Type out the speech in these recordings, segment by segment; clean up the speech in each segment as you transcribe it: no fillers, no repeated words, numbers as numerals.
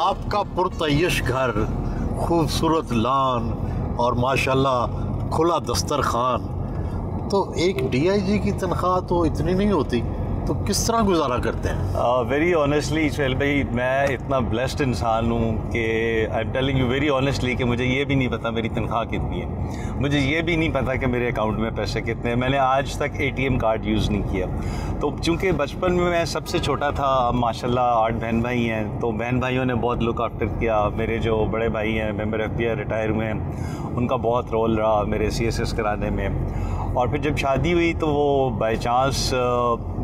आपका पुरतयश घर, खूबसूरत लान और माशाल्लाह खुला दस्तरखान, तो एक डीआईजी की तनख्वाह तो इतनी नहीं होती, तो किस तरह गुजारा करते हैं? वेरी ऑनेस्टली सुहेल भाई, मैं इतना ब्लेस्ड इंसान हूँ कि I am telling you very honestly कि मुझे ये भी नहीं पता मेरी तनख्वाह कितनी है, मुझे ये भी नहीं पता कि मेरे अकाउंट में पैसे कितने हैं। मैंने आज तक एटीएम कार्ड यूज़ नहीं किया। तो चूँकि बचपन में मैं सबसे छोटा था, माशाल्लाह 8 बहन भाई हैं, तो बहन भाइयों ने बहुत लुक आफ्टर किया। मेरे जो बड़े भाई हैं मेंबर FBI रिटायर हुए हैं, उनका बहुत रोल रहा मेरे CSS कराने में। और फिर जब शादी हुई तो वो बाई चांस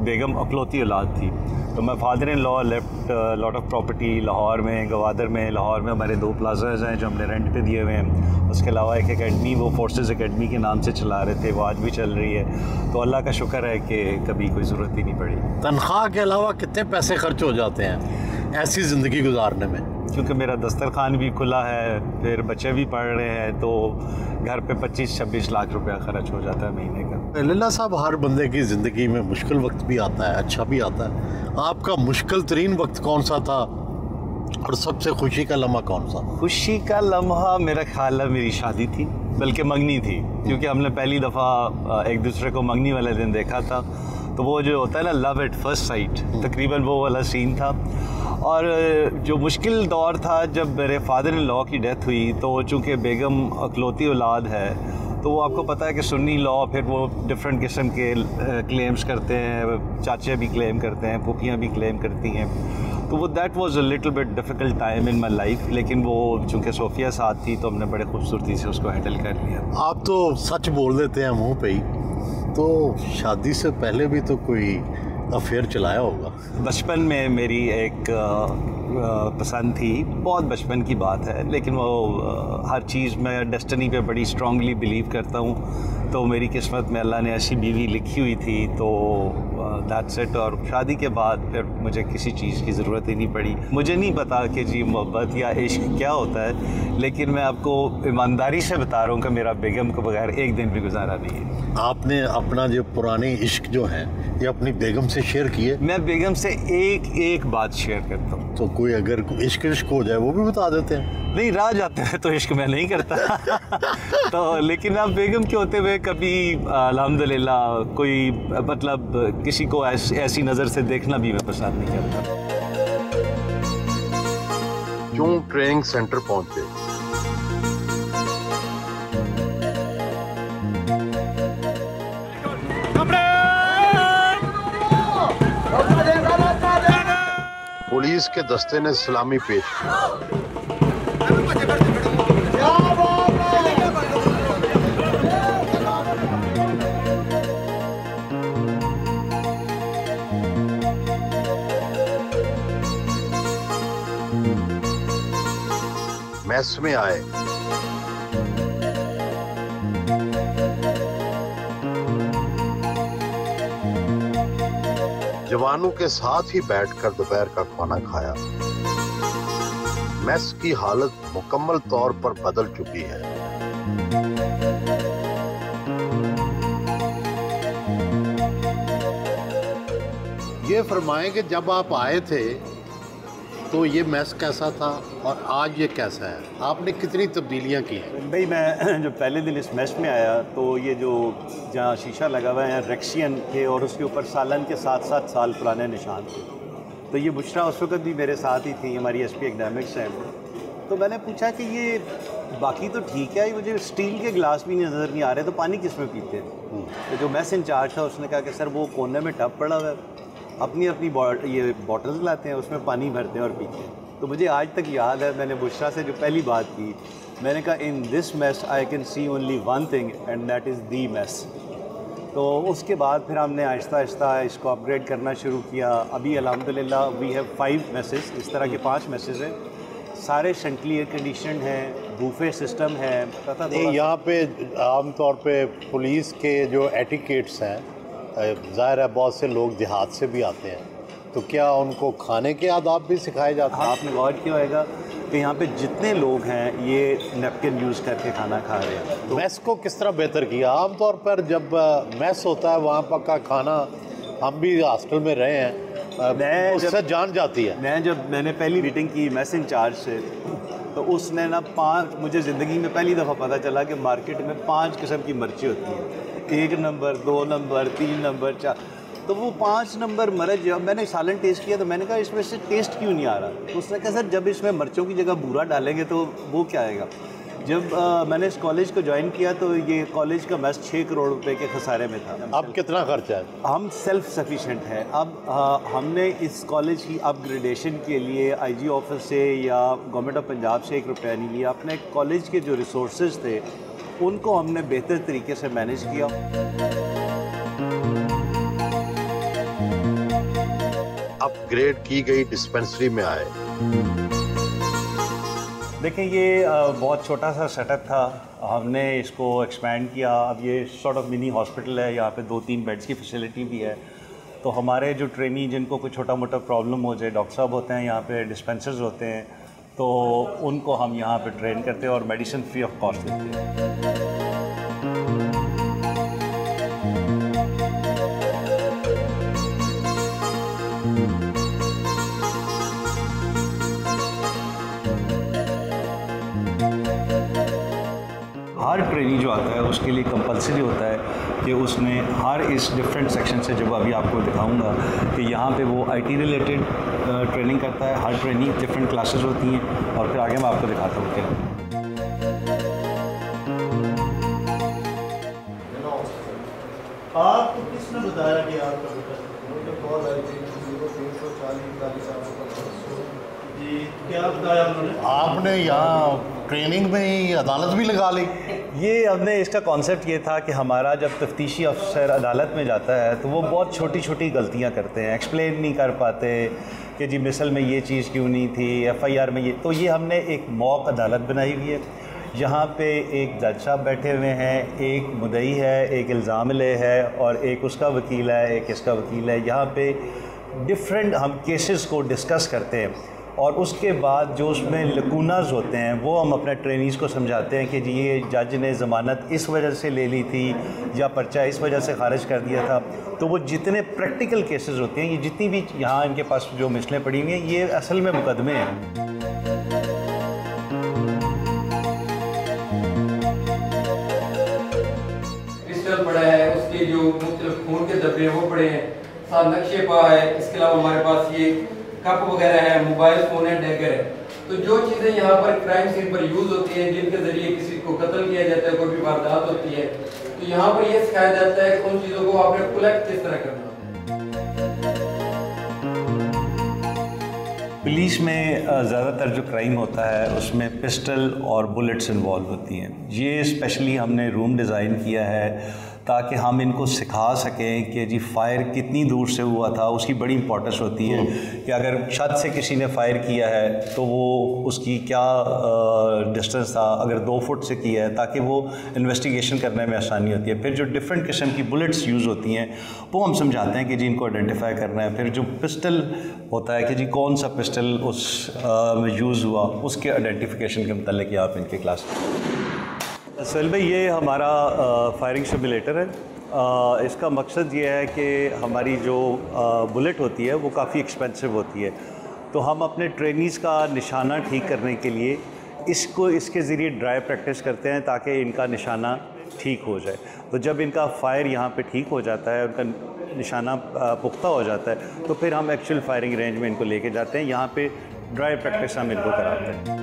बेगम अकलौती औलाद थी, तो मैं father in law left lot of property Lahore में, गवादर में। लाहौर में हमारे 2 प्लाजाज हैं जो हमने रेंट पे दिए हुए हैं। उसके अलावा एक एकेडमी वो फोर्सेस एकेडमी के नाम से चला रहे थे, वो आज भी चल रही है। तो अल्लाह का शुक्र है कि कभी कोई ज़रूरत ही नहीं पड़ी। तनख्वाह के अलावा कितने पैसे खर्च हो जाते हैं ऐसी ज़िंदगी गुजारने में? क्योंकि मेरा दस्तरखान भी खुला है, फिर बच्चे भी पढ़ रहे हैं, तो घर पे 25-26 लाख रुपया खर्च हो जाता है महीने का। लल्ला साहब, हर बंदे की ज़िंदगी में मुश्किल वक्त भी आता है, अच्छा भी आता है। आपका मुश्किल तरीन वक्त कौन सा था और सबसे खुशी का लम्हा कौन सा? खुशी का लम्हा मेरा ख्याल है मेरी शादी थी, बल्कि मंगनी थी, क्योंकि हमने पहली दफ़ा एक दूसरे को मंगनी वाले दिन देखा था। तो वो जो होता है ना, लव एट फर्स्ट साइट, तकरीबन वो वाला सीन था। और जो मुश्किल दौर था जब मेरे फादर इन लॉ की डेथ हुई, तो चूँकि बेगम अकलौती औलाद है, तो वो आपको पता है कि सुन्नी लॉ, फिर वो डिफरेंट किस्म के क्लेम्स करते हैं, चाचे भी क्लेम करते हैं, फूफियाँ भी क्लेम करती हैं। तो वो that was a little bit difficult time in my life, लेकिन वो चूँकि सोफिया साथ थी तो हमने बड़े खूबसूरती से उसको हैंडल कर लिया। आप तो सच बोल देते हैं मुँह पे ही, तो शादी से पहले भी तो कोई अफेयर चलाया होगा? बचपन में मेरी एक पसंद थी, बहुत बचपन की बात है, लेकिन वो हर चीज़ में डेस्टिनी पे बड़ी स्ट्रांगली बिलीव करता हूँ। तो मेरी किस्मत में अल्लाह ने ऐसी बीवी लिखी हुई थी, तो दैट्स इट। और शादी के बाद फिर मुझे किसी चीज़ की ज़रूरत ही नहीं पड़ी। मुझे नहीं पता कि जी मोहब्बत या इश्क क्या होता है, लेकिन मैं आपको ईमानदारी से बता रहा हूँ कि मेरा बेगम के बगैर एक दिन भी गुजारा नहीं है। आपने अपना जो पुराने इश्क जो हैं ये अपनी बेगम से शेयर किए? मैं बेगम से एक बात शेयर करता हूँ। तो कोई अगर इश्क हो जाए वो भी बता देते हैं? नहीं, राह जाते हैं तो इश्क मैं नहीं करता तो लेकिन आप बेगम के होते हुए कभी अल्हम्दुलिल्लाह कोई मतलब किसी को ऐसी नज़र से देखना भी मैं पसंद नहीं करता। क्यों ट्रेनिंग सेंटर पहुंचे? पुलिस के दस्ते ने सलामी पेश की। मैस में आए। जवानों के साथ ही बैठकर दोपहर का खाना खाया। मैस की हालत मुकम्मल तौर पर बदल चुकी है। ये फरमाएं कि जब आप आए थे तो ये मैस कैसा था और आज ये कैसा है? आपने कितनी तब्दीलियां की हैं? भाई, मैं जब पहले दिन इस मैस में आया तो ये जो जहाँ शीशा लगा हुआ है रेक्सियन के, और उसके ऊपर सालन के 7-7 साल पुराने निशान थे। तो ये बुशरा उस वक्त भी मेरे साथ ही थी, हमारी SP एकेडमिक्स है। तो मैंने पूछा कि ये बाकी तो ठीक है, मुझे स्टील के गिलास भी नज़र नहीं आ रहे, तो पानी किस में पीते हैं? तो जो मैस इंचार्ज था उसने कहा कि सर वो कोने में टब पड़ा हुआ है, अपनी ये बॉटल्स लाते हैं, उसमें पानी भरते हैं और पीते हैं। तो मुझे आज तक याद है, मैंने बुशरा से जो पहली बात की, मैंने कहा in this mess I can see only one thing and that is the mess. तो उसके बाद फिर हमने आहिस्ता आहिस्ता इसको अपग्रेड करना शुरू किया। अभी अल्हम्दुलिल्लाह वी हैव 5 मैसेज, इस तरह के 5 मैसेज हैं, सारे सेंट्रली एयर कंडीशन हैं, बूफे सिस्टम है। पता नहीं, यहाँ पे आमतौर पे पुलिस के जो एटिकेट्स हैं, ज़ाहिर है बहुत से लोग देहात से भी आते हैं, तो क्या उनको खाने के आदाब भी सिखाए जाते हैं? आपने गौर किया होगा कि यहाँ पे जितने लोग हैं ये नैपकिन यूज़ करके खाना खा रहे हैं। तो मैस को किस तरह बेहतर किया? आमतौर पर जब मैस होता है वहाँ पर का खाना, हम भी हॉस्टल में रहे हैं, उससे जान जाती है। मैंने पहली मीटिंग की मैस इंचार्ज से, तो उसने ना 5, मुझे ज़िंदगी में पहली दफ़ा पता चला कि मार्केट में 5 किस्म की मिर्ची होती हैं, 1 नंबर, 2 नंबर, 3 नंबर, 4। तो वो 5 नंबर मिर्च, जब मैंने सालन टेस्ट किया तो मैंने कहा इसमें से टेस्ट क्यों नहीं आ रहा। तो उसने कहा सर जब इसमें मिर्चों की जगह बूरा डालेंगे तो वो क्या आएगा। जब मैंने इस कॉलेज को ज्वाइन किया तो ये कॉलेज का मैस 6 करोड़ रुपए के खसारे में था। अब कितना खर्चा है? हम सेल्फ सफिशेंट हैं। अब हमने इस कॉलेज की अपग्रेडेशन के लिए आईजी ऑफिस से या गवर्नमेंट ऑफ पंजाब से 1 रुपया नहीं लिया। अपने कॉलेज के जो रिसोर्सेज थे उनको हमने बेहतर तरीके से मैनेज किया। अपग्रेड की गई डिस्पेंसरी में आए। देखिए ये बहुत छोटा सा सेटअप था, हमने इसको एक्सपेंड किया। अब ये सॉर्ट ऑफ मिनी हॉस्पिटल है, यहाँ पे 2-3 बेड्स की फैसिलिटी भी है। तो हमारे जो ट्रेनी जिनको कोई छोटा मोटा प्रॉब्लम हो जाए, डॉक्टर साहब होते हैं यहाँ पे, डिस्पेंसर्स होते हैं, तो उनको हम यहाँ पे ट्रेन करते हैं और मेडिसिन फ्री ऑफ कॉस्ट देते हैं। हर ट्रेनी जो आता है उसके लिए कंपलसरी होता है कि उसने हर इस डिफरेंट सेक्शन से, जब अभी आपको दिखाऊंगा कि यहाँ पे वो आईटी रिलेटेड ट्रेनिंग करता है। हर ट्रेनी डिफरेंट क्लासेस होती हैं और फिर आगे मैं आपको दिखाता हूँ क्या। आपको किसने बताया कि आपका मुझे कॉल आई थी 0340 जी, क्या बताया उन्होंने? आपने यहाँ ट्रेनिंग में ही अदालत भी लगा ली? ये हमने इसका कॉन्सेप्ट ये था कि हमारा जब तफ्तीशी अफसर अदालत में जाता है तो वो बहुत छोटी छोटी गलतियाँ करते हैं, एक्सप्लेन नहीं कर पाते कि जी मिसल में ये चीज़ क्यों नहीं थी, एफआईआर में ये। तो ये हमने एक मॉक अदालत बनाई हुई है। यहाँ पे एक जज साहब बैठे हुए हैं, एक मुद्दई है, एक इल्ज़ाम ले है और एक उसका वकील है, एक इसका वकील है। यहाँ पे डिफरेंट हम केसेस को डिस्कस करते हैं और उसके बाद जो उसमें लकूनाज होते हैं वो हम अपने ट्रेनीज़ को समझाते हैं कि जी ये जज ने ज़मानत इस वजह से ले ली थी या पर्चा इस वजह से खारिज कर दिया था। तो वो जितने प्रैक्टिकल केसेस होते हैं, ये जितनी भी यहाँ इनके पास जो मिसलें पड़ी हुई हैं, ये असल में मुकदमे हैं। पड़ा है, उसके जो मुख्तलिफ खून के धब्बे वो पड़े हैं, साथ नक्शे पा है। इसके अलावा हमारे पास ये कप वगैरह है, मोबाइल फ़ोन है, डैगर है। तो जो चीज़ें यहाँ पर क्राइम सीन पर यूज़ होती हैं, जिनके ज़रिए किसी को कत्ल किया जाता है, कोई भी वारदात होती है, तो यहाँ पर ये सिखाया जाता है कि उन चीज़ों को आपने कलेक्ट किस तरह करना। पुलिस में ज़्यादातर जो क्राइम होता है उसमें पिस्टल और बुलेट्स इन्वॉल्व होती हैं। ये स्पेशली हमने रूम डिज़ाइन किया है ताकि हम इनको सिखा सकें कि जी फायर कितनी दूर से हुआ था, उसकी बड़ी इंपॉर्टेंस होती है कि अगर छत से किसी ने फायर किया है तो वो उसकी क्या डिस्टेंस था, अगर 2 फुट से किया है, ताकि वो इन्वेस्टिगेशन करने में आसानी होती है। फिर जो डिफरेंट किस्म की बुलेट्स यूज़ होती हैं वो हम समझाते हैं कि जी इनको आइडेंटिफाई करना है। फिर जो पिस्टल होता है कि जी कौन सा पिस्टल उस में यूज़ हुआ, उसके आइडेंटिफिकेशन के मतलब आप इनके क्लास। सोहेल भाई, ये हमारा फायरिंग सिमुलेटर है। इसका मकसद ये है कि हमारी जो बुलेट होती है वो काफ़ी एक्सपेंसिव होती है, तो हम अपने ट्रेनीज़ का निशाना ठीक करने के लिए इसके ज़रिए ड्राई प्रैक्टिस करते हैं ताकि इनका निशाना ठीक हो जाए। तो जब इनका फायर यहाँ पे ठीक हो जाता है, उनका निशाना पुख्ता हो जाता है, तो फिर हम एक्चुअल फायरिंग रेंज में इनको लेके जाते हैं। यहाँ पे ड्राई प्रैक्टिस हम इनको कराते हैं।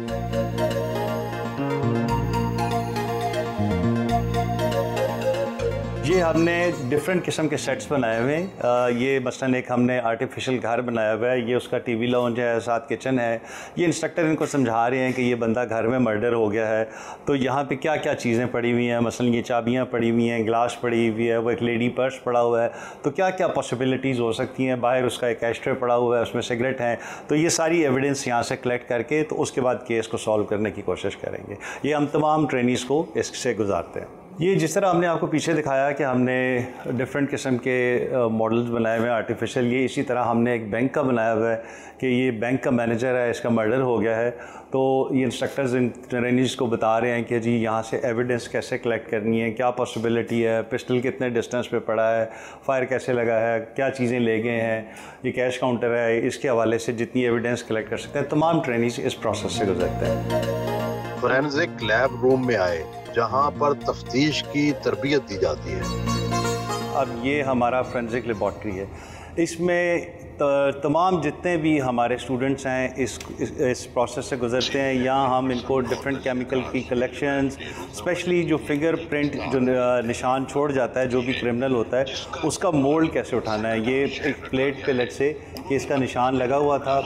ये हमने डिफरेंट किस्म के सेट्स बनाए हुए हैं। ये मसलन एक हमने आर्टिफिशियल घर बनाया हुआ है, ये उसका टीवी लाउंज है, साथ किचन है। ये इंस्ट्रक्टर इनको समझा रहे हैं कि ये बंदा घर में मर्डर हो गया है, तो यहाँ पे क्या क्या चीज़ें पड़ी हुई हैं। मसलन ये चाबियाँ पड़ी हुई हैं, ग्लास पड़ी हुई है, वो एक लेडी पर्स पड़ा हुआ है, तो क्या क्या पॉसिबिलिटीज़ हो सकती हैं। बाहर उसका एक एस्ट्रे पड़ा हुआ है, उसमें सिगरेट हैं। तो ये सारी एविडेंस यहाँ से कलेक्ट करके तो उसके बाद केस को सॉल्व करने की कोशिश करेंगे। ये हम तमाम ट्रेनीज़ को इससे गुजारते हैं। ये जिस तरह हमने आपको पीछे दिखाया कि हमने डिफरेंट किस्म के मॉडल्स बनाए हुए हैं आर्टिफिशियल, ये इसी तरह हमने एक बैंक का बनाया हुआ है कि ये बैंक का मैनेजर है, इसका मर्डर हो गया है, तो ये इंस्ट्रक्टर्स इन ट्रेनिंग्स को बता रहे हैं कि जी यहाँ से एविडेंस कैसे कलेक्ट करनी है, क्या पॉसिबिलिटी है, पिस्टल कितने डिस्टेंस पे पड़ा है, फायर कैसे लगा है, क्या चीज़ें ले गए हैं, ये कैश काउंटर है, इसके हवाले से जितनी एविडेंस कलेक्ट कर सकते हैं, तमाम ट्रेनिंग्स इस प्रोसेस से गुजरते हैं। फोरेंसिक लैब रूम में आए जहाँ पर तफ्तीश की तरबियत दी जाती है। अब ये हमारा फोरेंसिक लेबॉर्ट्री है, इसमें तमाम जितने भी हमारे स्टूडेंट्स हैं इस प्रोसेस से गुजरते हैं। यहाँ हम इनको डिफरेंट केमिकल की कलेक्शंस, स्पेशली जो फिंगरप्रिंट जो निशान छोड़ जाता है जो भी क्रिमिनल होता है, उसका मोल्ड कैसे उठाना है। ये एक प्लेट पे लेट से कि इसका निशान लगा हुआ था,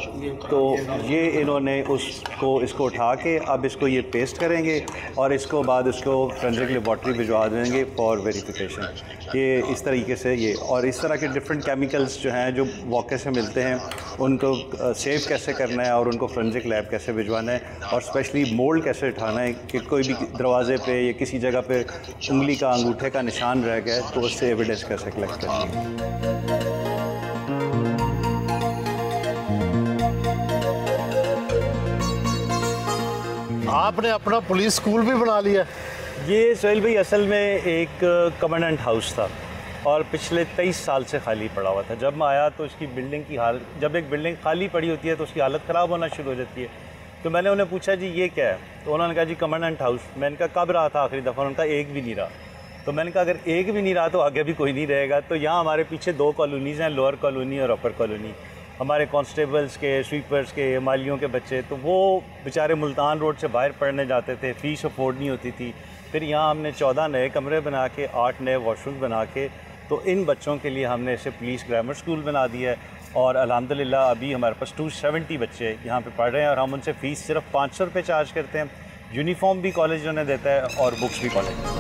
तो ये इन्होंने इसको उठा के अब इसको ये पेस्ट करेंगे और इसको बाद उसको फोरेंसिक लेबॉर्ट्री भिजवा देंगे फॉर वेरिफिकेशन। ये इस तरीके से ये और इस तरह के डिफरेंट केमिकल्स जो हैं जो मौके से मिलते हैं उनको सेव कैसे करना है और उनको फोरेंसिक लैब कैसे भिजवाना है, और स्पेशली मोल्ड कैसे उठाना है कि कोई भी दरवाजे पे या किसी जगह पे उंगली का अंगूठे का निशान रह गया तो उससे एविडेंस कैसे कलेक्ट करनी है। आपने अपना पुलिस स्कूल भी बना लिया। ये सोहेल भाई असल में एक कमांडेंट हाउस था और पिछले 23 साल से खाली पड़ा हुआ था। जब मैं आया तो इसकी बिल्डिंग की हालत, जब एक बिल्डिंग खाली पड़ी होती है तो उसकी हालत ख़राब होना शुरू हो जाती है। तो मैंने उन्हें पूछा जी ये क्या है, तो उन्होंने कहा जी कमांडेंट हाउस। मैंने कहा कब रहा था आखिरी दफ़ा, उन्होंने कहा एक भी नहीं रहा। तो मैंने कहा अगर एक भी नहीं रहा तो आगे भी कोई नहीं रहेगा। तो यहाँ हमारे पीछे 2 कॉलोनीज़ हैं, लोअर कॉलोनी और अपर कॉलोनी। हमारे कांस्टेबल्स के, स्वीपर्स के, मालियों के बच्चे, तो वो बेचारे मुल्तान रोड से बाहर पढ़ने जाते थे, फ़ीस अफोर्ड नहीं होती थी। फिर यहाँ हमने 14 नए कमरे बना के 8 नए वॉशरूम बना के तो इन बच्चों के लिए हमने इसे पुलिस ग्रामर स्कूल बना दिया है। और अल्हम्दुलिल्लाह अभी हमारे पास 270 बच्चे यहाँ पे पढ़ रहे हैं और हम उनसे फ़ीस सिर्फ 500 रुपये चार्ज करते हैं। यूनिफॉर्म भी कॉलेज उन्हें देता है और बुक्स भी कॉलेज।